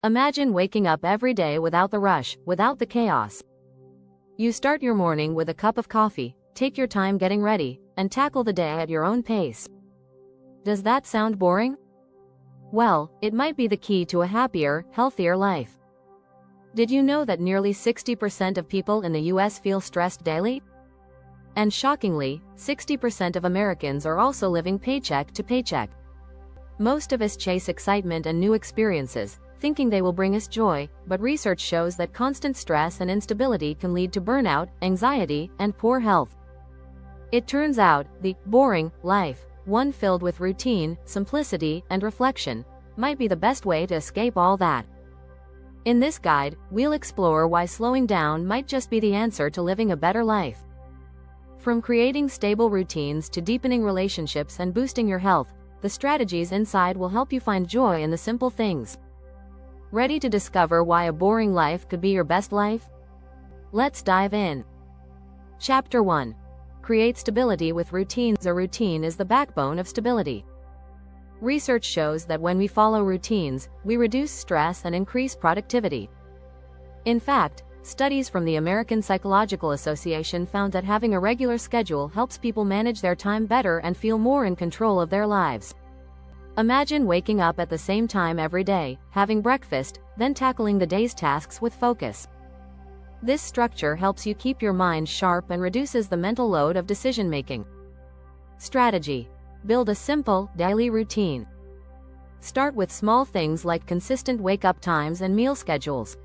Imagine waking up every day without the rush, without the chaos. You start your morning with a cup of coffee, take your time getting ready, and tackle the day at your own pace. Does that sound boring? Well, it might be the key to a happier, healthier life. Did you know that nearly 60% of people in the US feel stressed daily? And shockingly, 60% of Americans are also living paycheck to paycheck. Most of us chase excitement and new experiences, thinking they will bring us joy, but research shows that constant stress and instability can lead to burnout, anxiety, and poor health. It turns out, the boring life, one filled with routine, simplicity, and reflection, might be the best way to escape all that. In this guide, we'll explore why slowing down might just be the answer to living a better life. From creating stable routines to deepening relationships and boosting your health, the strategies inside will help you find joy in the simple things. Ready to discover why a boring life could be your best life? Let's dive in. Chapter 1. Create stability with routines. A routine is the backbone of stability. Research shows that when we follow routines, we reduce stress and increase productivity. In fact, studies from the American Psychological Association found that having a regular schedule helps people manage their time better and feel more in control of their lives. Imagine waking up at the same time every day, having breakfast, then tackling the day's tasks with focus. This structure helps you keep your mind sharp and reduces the mental load of decision-making. Strategy: build a simple, daily routine. Start with small things like consistent wake-up times and meal schedules.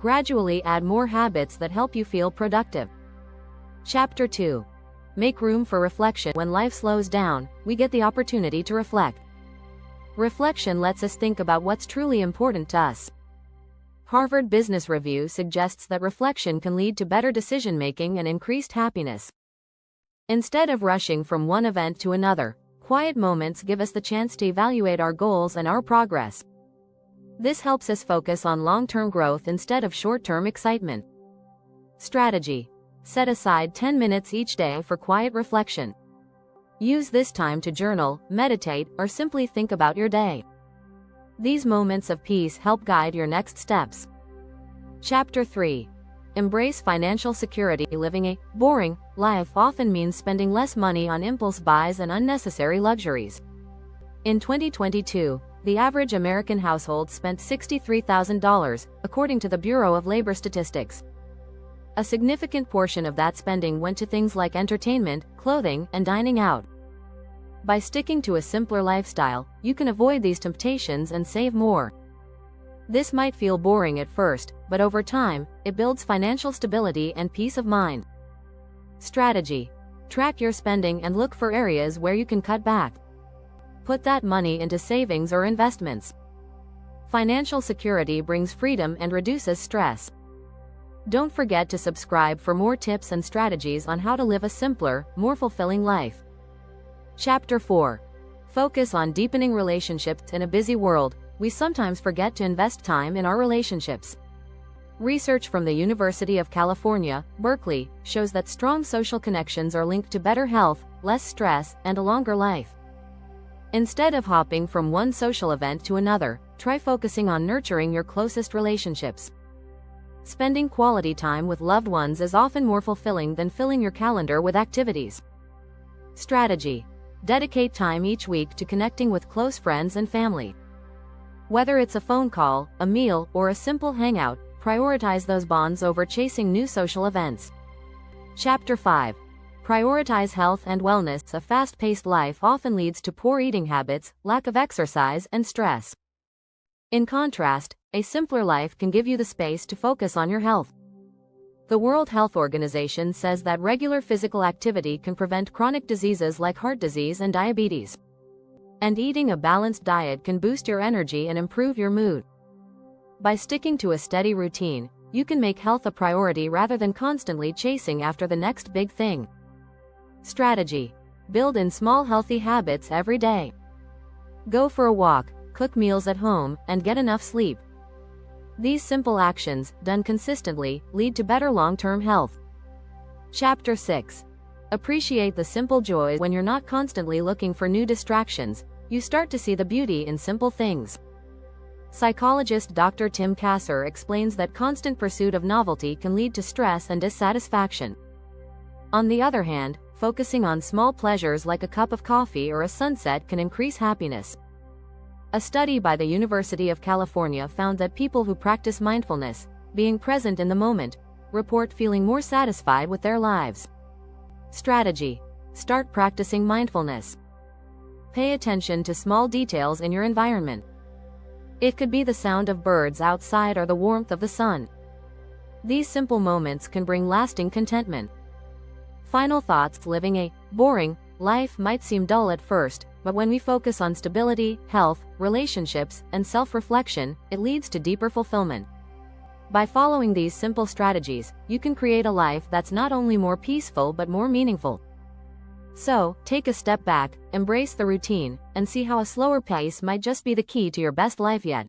Gradually add more habits that help you feel productive. Chapter 2. Make room for reflection. When life slows down, we get the opportunity to reflect. Reflection lets us think about what's truly important to us. Harvard Business Review suggests that reflection can lead to better decision-making and increased happiness. Instead of rushing from one event to another, quiet moments give us the chance to evaluate our goals and our progress. This helps us focus on long-term growth instead of short-term excitement. Strategy: set aside 10 minutes each day for quiet reflection. Use this time to journal, meditate, or simply think about your day. These moments of peace help guide your next steps. Chapter 3. Embrace financial security. Living a boring life often means spending less money on impulse buys and unnecessary luxuries. In 2022, the average American household spent $63,000, according to the Bureau of Labor Statistics. A significant portion of that spending went to things like entertainment, clothing, and dining out. By sticking to a simpler lifestyle, you can avoid these temptations and save more. This might feel boring at first, but over time, it builds financial stability and peace of mind. Strategy: track your spending and look for areas where you can cut back. Put that money into savings or investments. Financial security brings freedom and reduces stress. Don't forget to subscribe for more tips and strategies on how to live a simpler, more fulfilling life. Chapter 4. Focus on deepening relationships. In a busy world, we sometimes forget to invest time in our relationships. Research from the University of California, Berkeley, shows that strong social connections are linked to better health, less stress, and a longer life. Instead of hopping from one social event to another, try focusing on nurturing your closest relationships. Spending quality time with loved ones is often more fulfilling than filling your calendar with activities. Strategy: dedicate time each week to connecting with close friends and family. Whether it's a phone call, a meal, or a simple hangout, prioritize those bonds over chasing new social events. Chapter 5. Prioritize health and wellness. A fast-paced life often leads to poor eating habits, lack of exercise, and stress. In contrast, a simpler life can give you the space to focus on your health. The World Health Organization says that regular physical activity can prevent chronic diseases like heart disease and diabetes. And eating a balanced diet can boost your energy and improve your mood. By sticking to a steady routine, you can make health a priority rather than constantly chasing after the next big thing. Strategy: build in small healthy habits every day. Go for a walk, cook meals at home, and get enough sleep. These simple actions, done consistently, lead to better long-term health. Chapter 6. Appreciate the simple joys. When you're not constantly looking for new distractions, you start to see the beauty in simple things. Psychologist Dr. Tim Kasser explains that constant pursuit of novelty can lead to stress and dissatisfaction. On the other hand, focusing on small pleasures like a cup of coffee or a sunset can increase happiness. A study by the University of California found that people who practice mindfulness, being present in the moment, report feeling more satisfied with their lives. Strategy: start practicing mindfulness. Pay attention to small details in your environment. It could be the sound of birds outside or the warmth of the sun. These simple moments can bring lasting contentment. Final thoughts: living a boring life might seem dull at first, but when we focus on stability, health, relationships, and self-reflection, it leads to deeper fulfillment. By following these simple strategies, you can create a life that's not only more peaceful but more meaningful. So, take a step back, embrace the routine, and see how a slower pace might just be the key to your best life yet.